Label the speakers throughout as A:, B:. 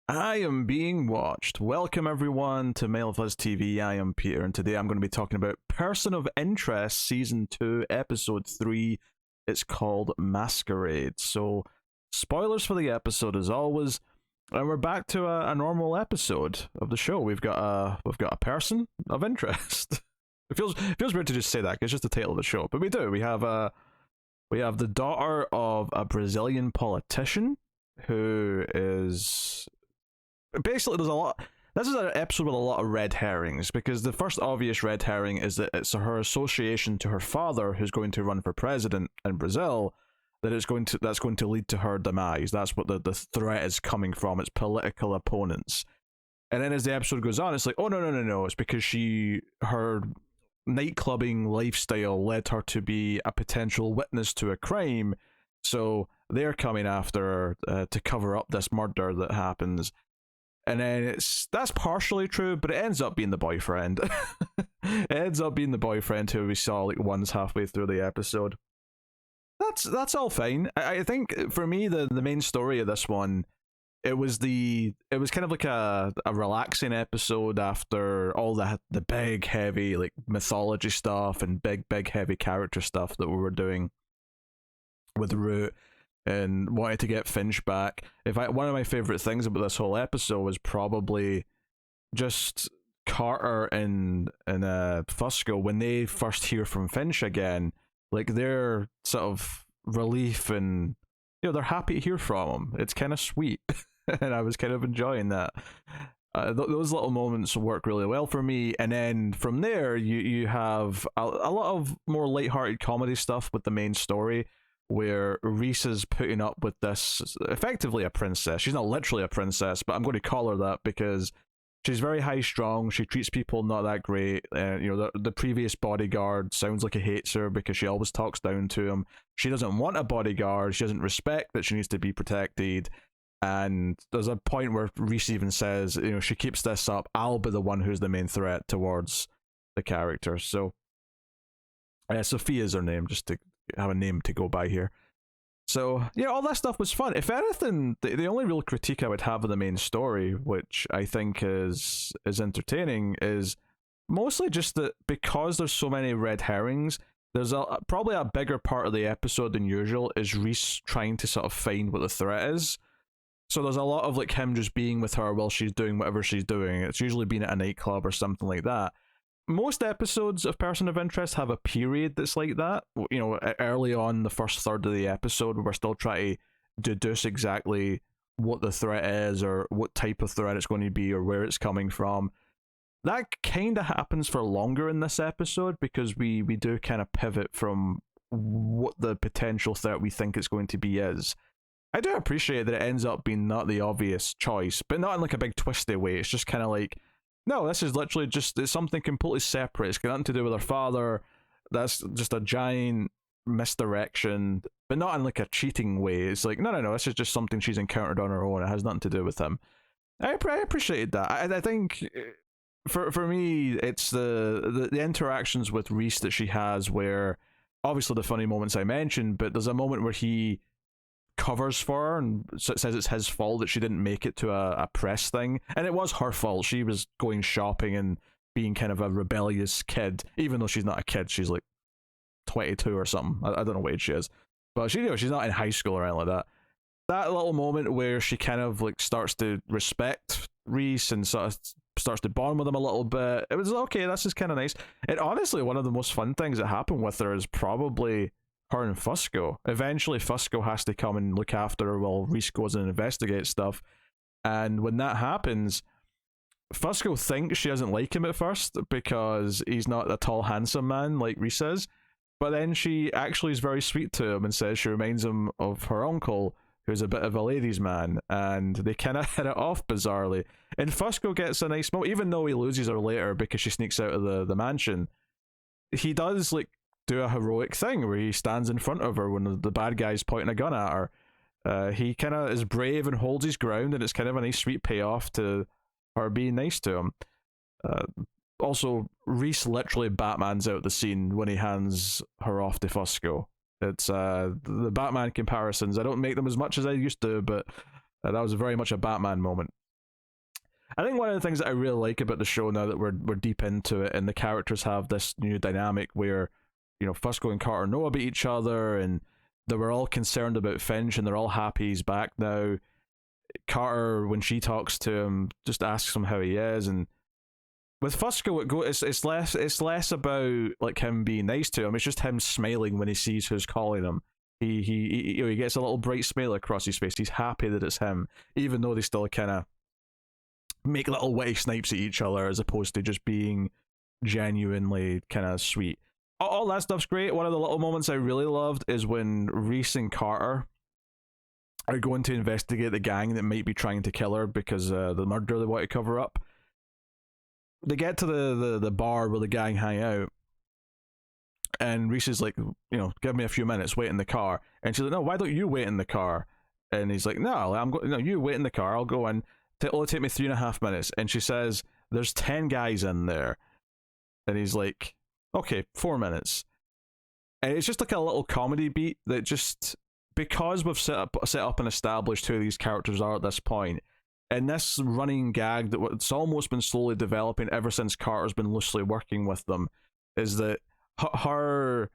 A: I am being watched. Welcome everyone to Mail of Us TV. I am Peter, and today I'm going to be talking about Person of Interest Season 2, Episode 3. It's called Masquerade. So, spoilers for the episode as always. And we're back to a normal episode of the show. We've got a person of interest. It feels weird to just say that 'cause it's just the title of the show, but we do. We have the daughter of a Brazilian politician who is basically there's a lot. This is an episode with a lot of red herrings because the first obvious red herring is that it's her association to her father, who's going to run for president in Brazil. That's going to lead to her demise. That's what the threat is coming from. It's political opponents. And then as the episode goes on, it's like, oh no, it's because her nightclubbing lifestyle led her to be a potential witness to a crime. So they're coming after her to cover up this murder that happens. And then that's partially true, but it ends up being the boyfriend. It ends up being the boyfriend who we saw like once halfway through the episode. That's all fine. I think for me the main story of this one, it was kind of like a relaxing episode after all the big heavy like mythology stuff and big heavy character stuff that we were doing with Root and wanted to get Finch back. One of my favorite things about this whole episode was probably just Carter and Fusco when they first hear from Finch again, like their sort of relief and they're happy to hear from him. It's kind of sweet, and I was kind of enjoying that. Those little moments work really well for me, and then from there you have a lot of more lighthearted comedy stuff with the main story where Reese is putting up with this effectively a princess. She's not literally a princess, but I'm going to call her that because she's very high strung. She treats people not that great. The previous bodyguard sounds like he hates her because she always talks down to him. She doesn't want a bodyguard. She doesn't respect that she needs to be protected. And there's a point where Reese even says, she keeps this up, I'll be the one who's the main threat towards the character. So Sophia's her name, just to have a name to go by here. So yeah, all that stuff was fun. If anything, the only real critique I would have of the main story, which I think is entertaining, is mostly just that because there's so many red herrings, there's probably a bigger part of the episode than usual is Reese trying to sort of find what the threat is. So there's a lot of like him just being with her while she's doing whatever she's doing. It's usually been at a nightclub or something like that. Most episodes of Person of Interest have a period that's like that. Early on, the first third of the episode, we're still trying to deduce exactly what the threat is or what type of threat it's going to be or where it's coming from. That kind of happens for longer in this episode because we do kind of pivot from what the potential threat we think it's going to be is. I do appreciate that it ends up being not the obvious choice, but not in like a big twisty way. It's just kind of like, no, this is literally it's something completely separate. It's got nothing to do with her father. That's just a giant misdirection, but not in like a cheating way. It's like, no, this is just something she's encountered on her own. It has nothing to do with him. I appreciated that. I think for me, it's the interactions with Reese that she has where, obviously the funny moments I mentioned, but there's a moment where he covers for her and says it's his fault that she didn't make it to a press thing, and it was her fault. She was going shopping and being kind of a rebellious kid, even though she's not a kid. She's like 22 or something. I don't know what age she is, but she's not in high school or anything like that. That little moment where she kind of like starts to respect Reese and sort of starts to bond with him a little bit, it was okay. This is kind of nice. And honestly, one of the most fun things that happened with her is probably her and Fusco. Eventually Fusco has to come and look after her while Reese goes and investigates stuff. And when that happens, Fusco thinks she doesn't like him at first because he's not a tall, handsome man like Reese is. But then she actually is very sweet to him and says she reminds him of her uncle, who's a bit of a ladies' man. And they kind of hit it off bizarrely. And Fusco gets a nice moment, even though he loses her later because she sneaks out of the mansion. He does like do a heroic thing where he stands in front of her when the bad guy's pointing a gun at her. He kind of is brave and holds his ground, and it's kind of a nice sweet payoff to her being nice to him. Also, Reese literally Batmans out the scene when he hands her off to Fusco. It's the Batman comparisons. I don't make them as much as I used to, but that was very much a Batman moment. I think one of the things that I really like about the show now that we're deep into it, and the characters have this new dynamic where, Fusco and Carter know about each other, and they were all concerned about Finch, and they're all happy he's back now. Carter, when she talks to him, just asks him how he is, and with Fusco, it's less about like him being nice to him. It's just him smiling when he sees who's calling him. He gets a little bright smile across his face. He's happy that it's him, even though they still kind of make little witty snipes at each other as opposed to just being genuinely kind of sweet. All that stuff's great. One of the little moments I really loved is when Reese and Carter are going to investigate the gang that might be trying to kill her because the murder they want to cover up. They get to the bar where the gang hang out, and Reese is like, give me a few minutes, wait in the car. And she's like, no, why don't you wait in the car? And he's like, no, you wait in the car, I'll go in. It'll only take me 3.5 minutes. And she says, there's 10 guys in there. And he's like, okay, 4 minutes. And it's just like a little comedy beat that just, because we've set up and established who these characters are at this point, and this running gag that it's almost been slowly developing ever since Carter's been loosely working with them, is that her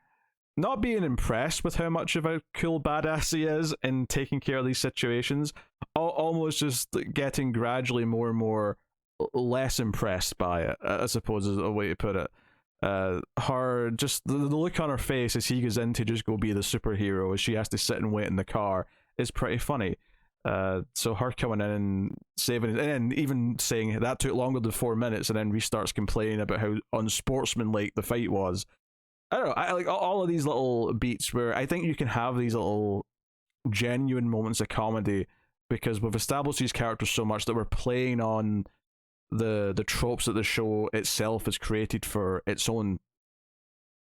A: not being impressed with how much of a cool badass he is in taking care of these situations, almost just getting gradually more and more less impressed by it, I suppose is a way to put it. Her, just the look on her face as he goes in to just go be the superhero, as she has to sit and wait in the car, is pretty funny. So her coming in and saving it, and even saying that took longer than 4 minutes, and then restarts complaining about how unsportsmanlike the fight was. I don't know, I like all of these little beats where I think you can have these little genuine moments of comedy because we've established these characters so much that we're playing on the tropes that the show itself has created for its own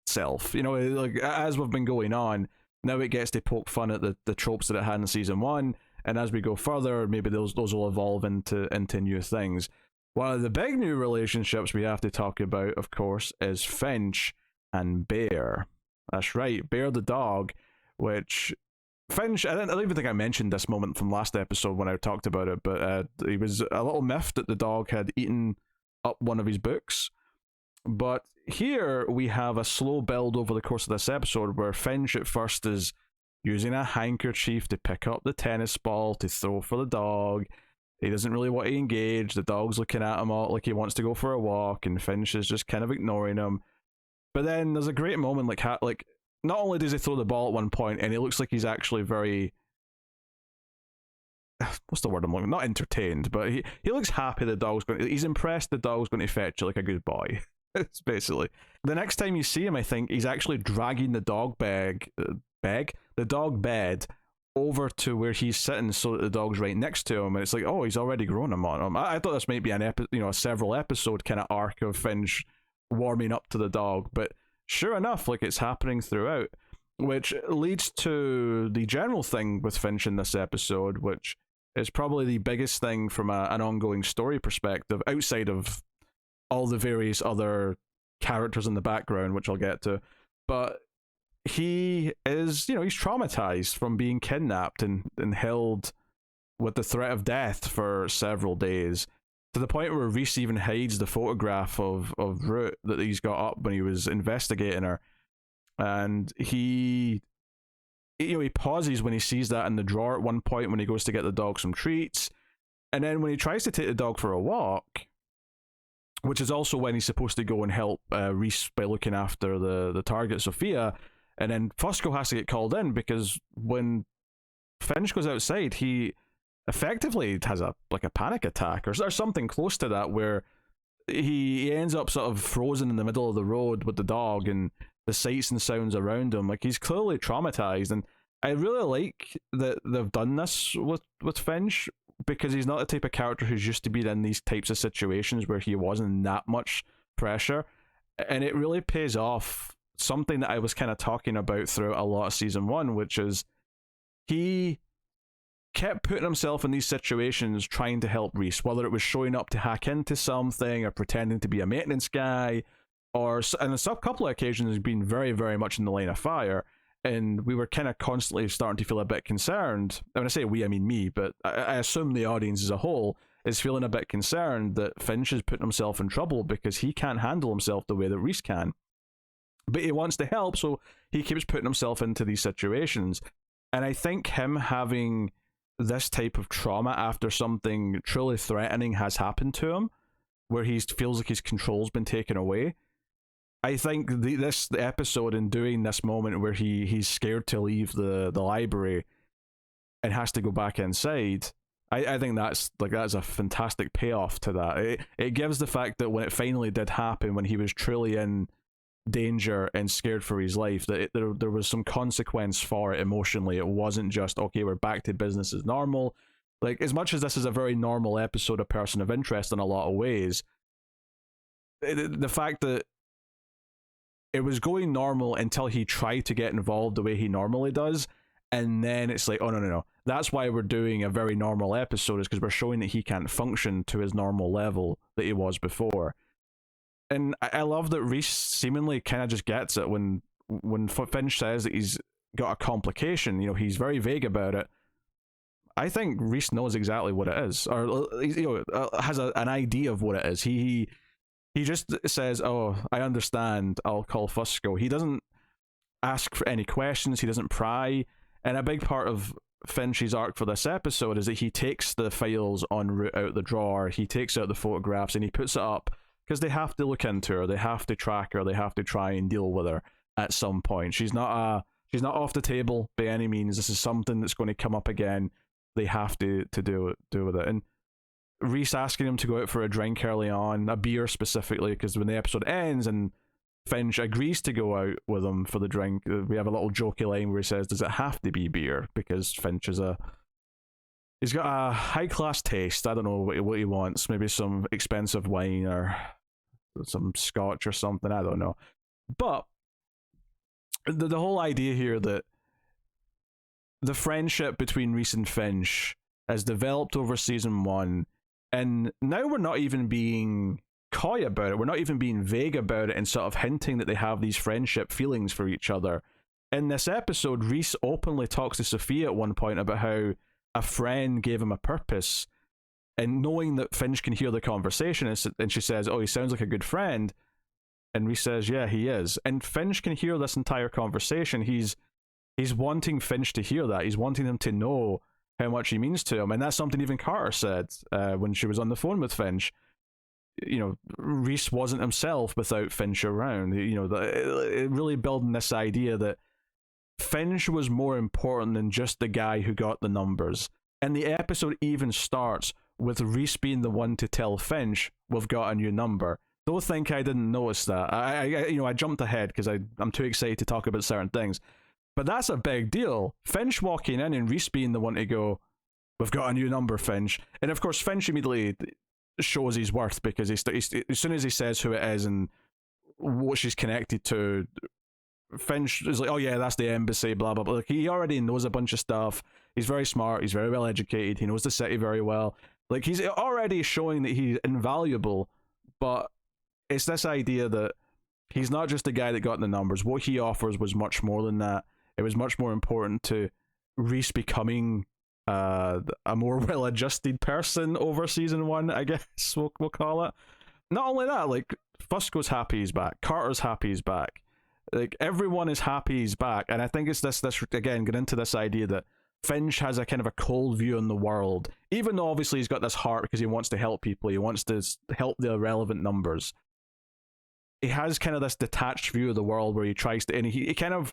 A: self. Like as we've been going on, now it gets to poke fun at the tropes that it had in season 1, and as we go further, maybe those will evolve into new things. One of the big new relationships we have to talk about, of course, is Finch and Bear. That's right, Bear the dog, which Finch, I don't even think I mentioned this moment from last episode when I talked about it, but he was a little miffed that the dog had eaten up one of his books. But here we have a slow build over the course of this episode where Finch at first is using a handkerchief to pick up the tennis ball to throw for the dog. He doesn't really want to engage. The dog's looking at him all like he wants to go for a walk, and Finch is just kind of ignoring him. But then there's a great moment, like not only does he throw the ball at one point, and it looks like he's actually very, what's the word I'm looking, not entertained, but he looks happy he's impressed the dog's going to fetch it like a good boy. It's basically. The next time you see him, I think, he's actually dragging the dog the dog bed over to where he's sitting so that the dog's right next to him, and it's like, oh, he's already grown him on him. I thought this might be a several episode kind of arc of Finch warming up to the dog, but sure enough, like it's happening throughout, which leads to the general thing with Finch in this episode, which is probably the biggest thing from an ongoing story perspective, outside of all the various other characters in the background, which I'll get to. But he is, he's traumatized from being kidnapped and held with the threat of death for several days, to the point where Reese even hides the photograph of Root that he's got up when he was investigating her. And he pauses when he sees that in the drawer at one point when he goes to get the dog some treats. And then when he tries to take the dog for a walk, which is also when he's supposed to go and help Reese by looking after the target, Sophia, and then Fusco has to get called in because when Finch goes outside, he effectively has a panic attack or something close to that, where he ends up sort of frozen in the middle of the road with the dog and the sights and sounds around him. Like, he's clearly traumatized, and I really like that they've done this with Finch, because he's not the type of character who's used to be in these types of situations where he wasn't in that much pressure, and it really pays off something that I was kind of talking about throughout a lot of season 1, which is he kept putting himself in these situations trying to help Reese, whether it was showing up to hack into something or pretending to be a maintenance guy, or on a couple of occasions has been very, very much in the line of fire, and we were kind of constantly starting to feel a bit concerned. When I say we, I mean me, but I assume the audience as a whole, is feeling a bit concerned that Finch is putting himself in trouble because he can't handle himself the way that Reese can. But he wants to help, so he keeps putting himself into these situations. And I think him having this type of trauma after something truly threatening has happened to him, where he feels like his control's been taken away, I think this episode, in doing this moment where he's scared to leave the library and has to go back inside, I think that's a fantastic payoff to that. It gives the fact that when it finally did happen, when he was truly in danger and scared for his life, that there was some consequence for it emotionally. It wasn't just, okay, we're back to business as normal. Like, as much as this is a very normal episode of Person of Interest in a lot of ways, the fact that it was going normal until he tried to get involved the way he normally does, and then it's like, oh no, that's why we're doing a very normal episode, is because we're showing that he can't function to his normal level that he was before. And I love that Reese seemingly kind of just gets it when Finch says that he's got a complication. You know, he's very vague about it. I think Reese knows exactly what it is, or has an idea of what it is. He just says, "Oh, I understand. I'll call Fusco." He doesn't ask for any questions. He doesn't pry. And a big part of Finch's arc for this episode is that he takes the files en route out the drawer. He takes out the photographs and he puts it up, because they have to look into her, they have to track her, they have to try and deal with her at some point. She's not off the table by any means. This is something that's going to come up again. They have to do with it. And Reese asking him to go out for a drink early on, a beer specifically, because when the episode ends and Finch agrees to go out with him for the drink, we have a little jokey line where he says, "Does it have to be beer?" Because Finch is he's got a high-class taste. I don't know what he wants. Maybe some expensive wine or some scotch or something. I don't know. But the whole idea here that the friendship between Reese and Finch has developed over season 1, and now we're not even being coy about it. We're not even being vague about it and sort of hinting that they have these friendship feelings for each other. In this episode, Reese openly talks to Sophia at one point about how a friend gave him a purpose, and knowing that Finch can hear the conversation, and she says, "Oh, he sounds like a good friend," and Reese says, "Yeah, he is." And Finch can hear this entire conversation. He's wanting Finch to hear that. He's wanting him to know how much he means to him, and that's something even Carter said when she was on the phone with Finch. You know, Reese wasn't himself without Finch around. You know, it really building this idea that Finch was more important than just the guy who got the numbers. And the episode even starts with Reese being the one to tell Finch, "We've got a new number." Don't think I didn't notice that. I jumped ahead because I'm too excited to talk about certain things. But that's a big deal. Finch walking in and Reese being the one to go, "We've got a new number, Finch." And of course, Finch immediately shows his worth, because he's as soon as he says who it is and what she's connected to, Finch is like, "Oh yeah, that's the embassy, blah blah blah." Like, he already knows a bunch of stuff. He's very smart. He's very well educated. He knows the city very well. Like, he's already showing that he's invaluable. But it's this idea that he's not just the guy that got the numbers. What he offers was much more than that. It was much more important to Reese becoming a more well-adjusted person over season 1, I guess we'll call it. Not only that, like, Fusco's happy he's back. Carter's happy he's back. Like, everyone is happy he's back. And I think it's this again, get into this idea that Finch has a kind of a cold view on the world, even though obviously he's got this heart because he wants to help people. He wants to help the irrelevant numbers. He has kind of this detached view of the world where he tries to, and he kind of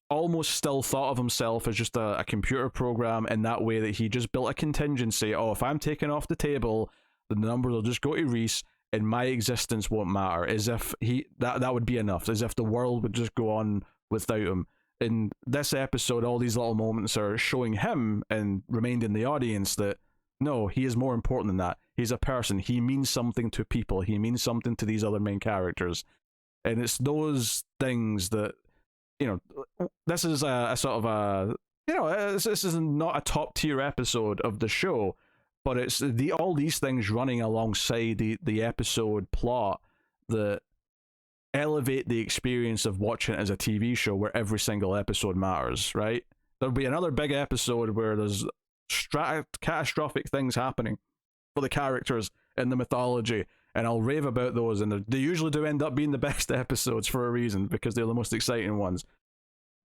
A: almost still thought of himself as just a computer program, in that way that he just built a contingency. "Oh, if I'm taken off the table, the numbers will just go to Reese and my existence won't matter," as if that would be enough, as if the world would just go on without him. In this episode, all these little moments are showing him and reminding the audience that no, he is more important than that. He's a person. He means something to people. He means something to these other main characters. And it's those things that, you know, this is a sort of a, you know, this is not a top tier episode of the show, but it's all these things running alongside the episode plot that elevate the experience of watching it as a TV show, where every single episode matters, right? There'll be another big episode where there's catastrophic things happening, for the characters in the mythology, and I'll rave about those, and they usually do end up being the best episodes for a reason, because they're the most exciting ones.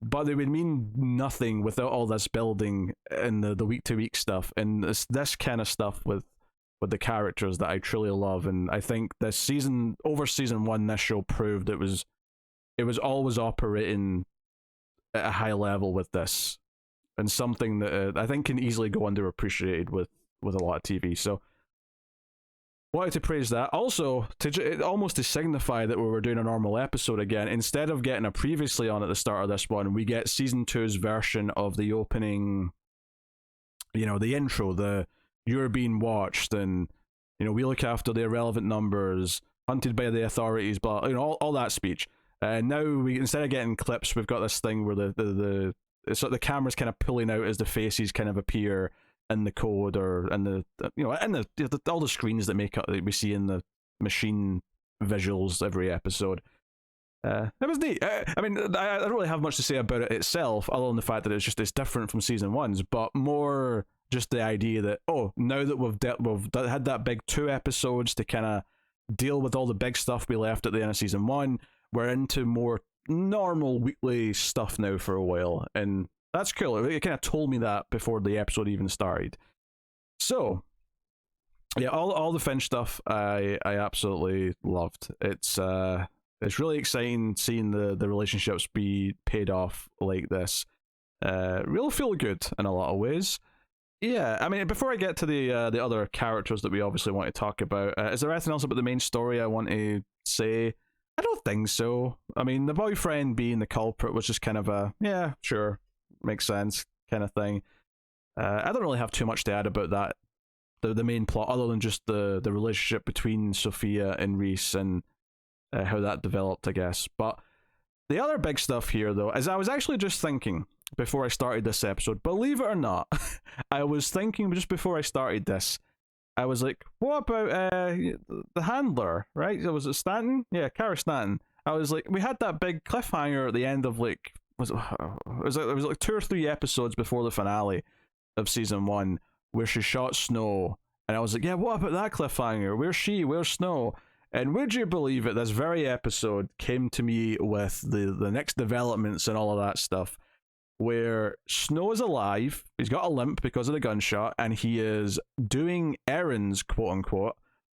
A: But they would mean nothing without all this building and the week-to-week stuff, and this kind of stuff with the characters that I truly love. And I think this season, over season 1, this show proved it was always operating at a high level with this, and something that I think can easily go underappreciated with a lot of TV. So wanted to praise that. Also, almost to signify that we were doing a normal episode again, instead of getting a previously on at the start of this one, we get season 2's version of the opening, the intro, the "you're being watched," and we look after the irrelevant numbers, hunted by the authorities, blah, all that speech. And now we, instead of getting clips, we've got this thing where the camera's kind of pulling out as the faces kind of appear in the code, or in the all the screens that make up that we see in the machine visuals every episode. It was neat. I mean, I don't really have much to say about it itself, other than the fact that it's different from season 1's, but more just the idea that, now that we've had that big 2 episodes to kind of deal with all the big stuff we left at the end of season 1, we're into more normal weekly stuff now for a while, and that's cool. It kind of told me that before the episode even started. So, yeah, all the Finch stuff I absolutely loved. It's really exciting seeing the relationships be paid off like this. Real feel good in a lot of ways. Yeah, I mean, before I get to the other characters that we obviously want to talk about, is there anything else about the main story I want to say? I don't think so. I mean, the boyfriend being the culprit was just kind of a, yeah, sure, makes sense kind of thing. I don't really have too much to add about that, the main plot, other than just the relationship between Sophia and Reese, and how that developed, I guess. But the other big stuff here, though, is I was actually just thinking before I started this episode, believe it or not, I was thinking just before I started this, I was like, what about the handler, right? Was it Stanton? Yeah, Kara Stanton. I was like, we had that big cliffhanger at the end of it was like 2 or 3 episodes before the finale of season 1, where she shot Snow, and I was like, yeah, what about that cliffhanger? Where's she? Where's Snow? And would you believe it, this very episode came to me with the next developments and all of that stuff, where Snow is alive, he's got a limp because of the gunshot, and he is doing errands, quote unquote,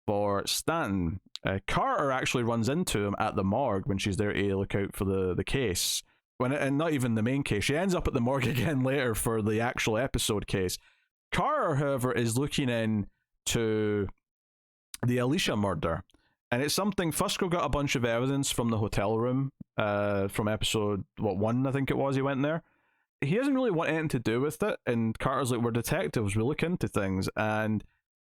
A: for Stanton. Carter actually runs into him at the morgue when she's there to look out for the case. And not even the main case. She ends up at the morgue again later for the actual episode case. Carter, however, is looking into the Alicia murder. And it's something, Fusco got a bunch of evidence from the hotel room, from episode, 1, I think it was, he went there. He doesn't really want anything to do with it, and Carter's like, we're detectives, we look into things, and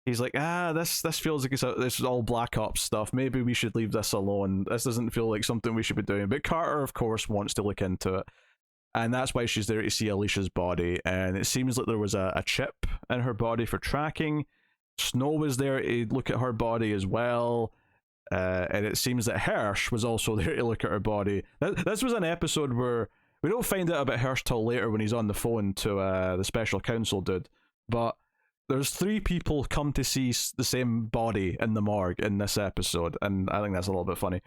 A: he's like, this feels like this is all Black Ops stuff, maybe we should leave this alone, this doesn't feel like something we should be doing. But Carter, of course, wants to look into it, and that's why she's there to see Alicia's body, and it seems like there was a chip in her body for tracking. Snow was there to look at her body as well, and it seems that Hirsch was also there to look at her body. This was an episode where we don't find out about Hirsch till later when he's on the phone to the special counsel dude, but there's 3 people come to see the same body in the morgue in this episode, and I think that's a little bit funny.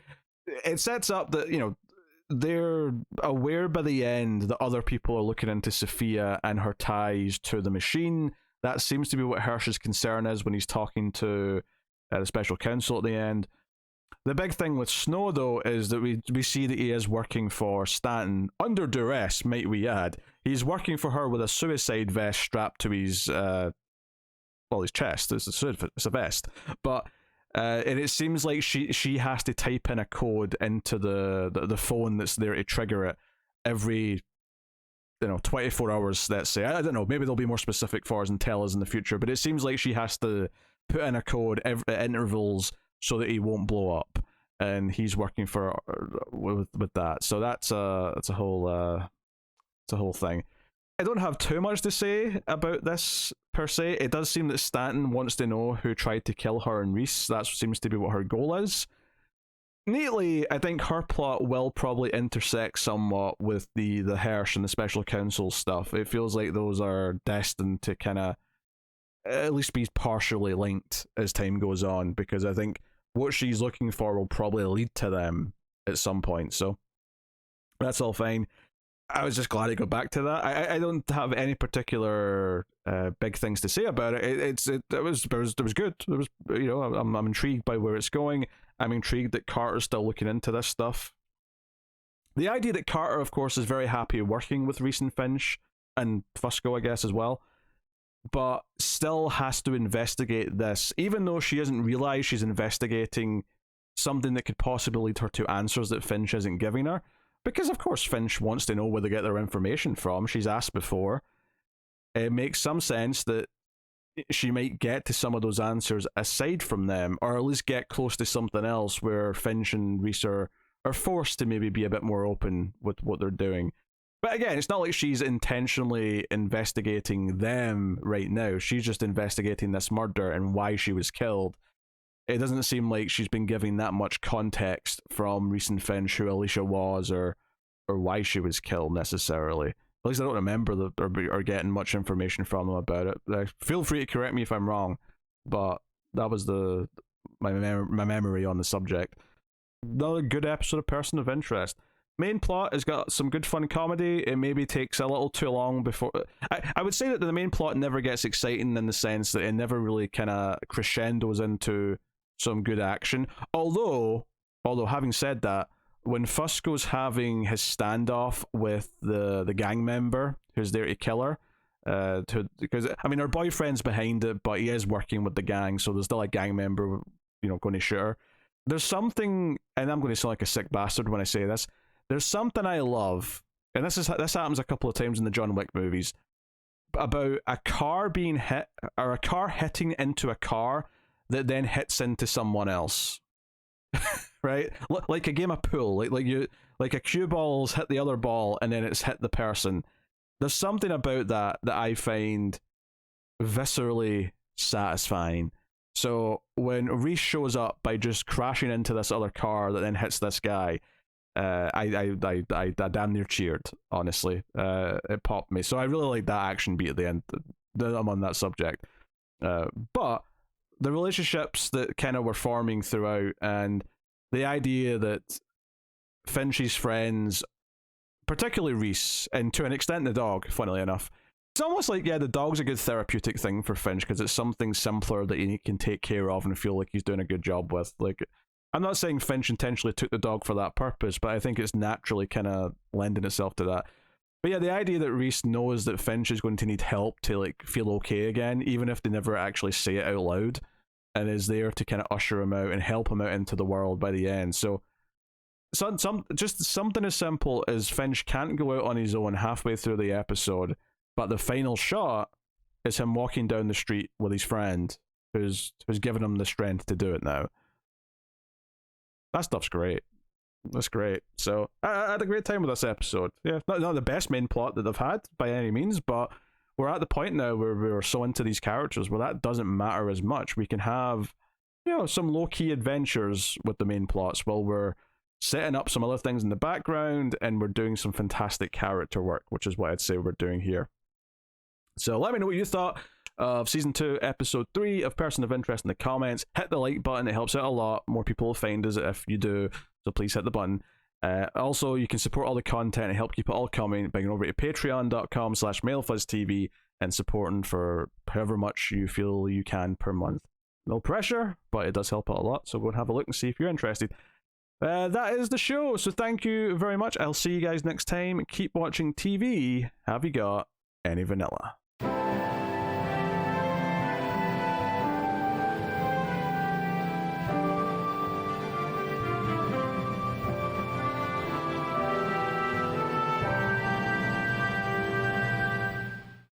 A: It sets up that, they're aware by the end that other people are looking into Sophia and her ties to the machine. That seems to be what Hirsch's concern is when he's talking to the special counsel at the end. The big thing with Snow, though, is that we see that he is working for Stanton, under duress, might we add. He's working for her with a suicide vest strapped to his chest. It's a vest. But and it seems like she has to type in a code into the phone that's there to trigger it every 24 hours, let's say. I don't know, maybe they'll be more specific for us and tell us in the future, but it seems like she has to put in a code at intervals so that he won't blow up, and he's working for with that. So that's a whole thing. I don't have too much to say about this per se. It does seem that Stanton wants to know who tried to kill her and Reese. That seems to be what her goal is. Neatly, I think her plot will probably intersect somewhat with the Hirsch and the special counsel stuff. It feels like those are destined to kind of at least be partially linked as time goes on, because I think what she's looking for will probably lead to them at some point. So that's all fine. I was just glad I got back to that. I don't have any particular big things to say about it. It was good. It was, you know, I'm intrigued by where it's going. I'm intrigued that Carter's still looking into this stuff. The idea that Carter, of course, is very happy working with Reese and Finch and Fusco, I guess, as well, but still has to investigate this, even though she doesn't realize she's investigating something that could possibly lead her to answers that Finch isn't giving her. Because, of course, Finch wants to know where they get their information from. She's asked before. It makes some sense that she might get to some of those answers aside from them, or at least get close to something else where Finch and Reese are forced to maybe be a bit more open with what they're doing. But again, it's not like she's intentionally investigating them right now. She's just investigating this murder and why she was killed. It doesn't seem like she's been giving that much context from Reese and Finch who Alicia was or why she was killed necessarily. At least I don't remember or getting much information from them about it. Feel free to correct me if I'm wrong, but that was my memory on the subject. Another good episode of Person of Interest. Main plot has got some good fun comedy. It maybe takes a little too long before... I would say that the main plot never gets exciting in the sense that it never really kind of crescendos into some good action. Although having said that, when Fusco's having his standoff with the gang member who's there to kill her, because I mean her boyfriend's behind it, but he is working with the gang, so there's still a gang member, you know, going to shoot her. There's something, and I'm going to sound like a sick bastard when I say this. There's something I love, and this happens a couple of times in the John Wick movies, about a car being hit, or a car hitting into a car that then hits into someone else. Right? Like a game of pool, like a cue ball's hit the other ball and then it's hit the person. There's something about that I find viscerally satisfying. So when Reese shows up by just crashing into this other car that then hits this guy, I damn near cheered, honestly. It popped me. So I really like that action beat at the end. I'm on that subject. But the relationships that kind of were forming throughout, and the idea that Finch's friends, particularly Reese, and to an extent the dog, funnily enough, it's almost like, yeah, the dog's a good therapeutic thing for Finch because it's something simpler that he can take care of and feel like he's doing a good job with. Like, I'm not saying Finch intentionally took the dog for that purpose, but I think it's naturally kind of lending itself to that. But yeah, the idea that Reese knows that Finch is going to need help to like feel okay again, even if they never actually say it out loud, and is there to kind of usher him out and help him out into the world by the end. So just something as simple as Finch can't go out on his own halfway through the episode, but the final shot is him walking down the street with his friend who's given him the strength to do it now. That stuff's great. That's great. So I had a great time with this episode. Yeah, not the best main plot that they've had by any means, but we're at the point now where we're so into these characters where that doesn't matter as much. We can have, you know, some low-key adventures with the main plots while we're setting up some other things in the background and we're doing some fantastic character work, which is what I'd say we're doing here. So let me know what you thought of Season 2, Episode 3 of Person of Interest in the comments. Hit the like button, it helps out a lot. More people will find us if you do, so please hit the button. Also, you can support all the content and help keep it all coming by going over to patreon.com/MailFuzzTV and supporting for however much you feel you can per month. No pressure, but it does help out a lot, so go and have a look and see if you're interested. That is the show, so thank you very much. I'll see you guys next time. Keep watching TV. Have you got any vanilla?